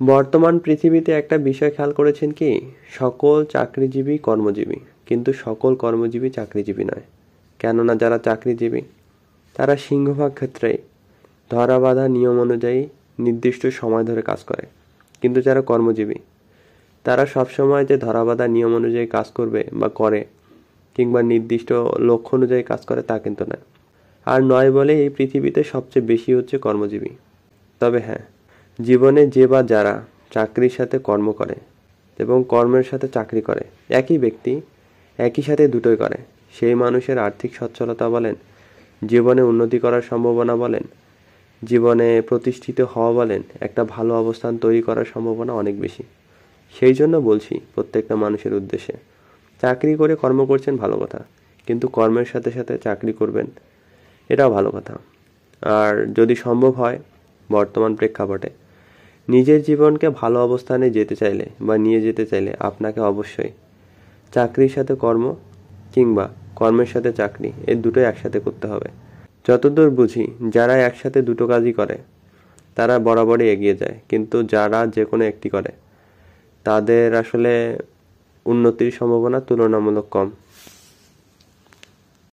বর্তমান পৃথিবীতে একটা বিষয় খেয়াল করেছেন কি? সকল চাকরিজীবী কর্মজীবী, কিন্তু সকল কর্মজীবী চাকরিজীবী নয়। কেননা যারা চাকরিজীবী তারা সিংহভাগ ক্ষেত্রে ধরাবাঁধা নিয়ম অনুযায়ী নির্দিষ্ট সময় ধরে কাজ করে, কিন্তু যারা কর্মজীবী তারা সবসময় যে ধরাবাঁধা নিয়ম অনুযায়ী কাজ করবে বা করে, কিংবা নির্দিষ্ট লক্ষ্য অনুযায়ী কাজ করে তা কিন্তু নয়। আর নয় বলে এই পৃথিবীতে সবচেয়ে বেশি হচ্ছে কর্মজীবী। তবে হ্যাঁ, জীবনে যে বা যারা চাকরির সাথে কর্ম করে এবং কর্মের সাথে চাকরি করে, একই ব্যক্তি একই সাথে দুটোই করে, সেই মানুষের আর্থিক সচ্ছলতা বলেন, জীবনে উন্নতি করার সম্ভাবনা বলেন, জীবনে প্রতিষ্ঠিত হওয়া বলেন, একটা ভালো অবস্থান তৈরি করার সম্ভাবনা অনেক বেশি। সেই জন্য বলছি প্রত্যেকটা মানুষের উদ্দেশ্যে, চাকরি করে কর্ম করছেন ভালো কথা, কিন্তু কর্মের সাথে সাথে চাকরি করবেন এটাও ভালো কথা। আর যদি সম্ভব হয় বর্তমান প্রেক্ষাপটে নিজের জীবনকে ভালো অবস্থানে যেতে চাইলে বা নিয়ে যেতে চাইলে আপনাকে অবশ্যই চাকরির সাথে কর্ম কিংবা কর্মের সাথে চাকরি এই দুটোই একসাথে করতে হবে। যতদূর বুঝি যারা একসাথে দুটো কাজই করে তারা বরাবরই এগিয়ে যায়, কিন্তু যারা যে কোনো একটি করে তাদের আসলে উন্নতির সম্ভাবনা তুলনামূলক কম।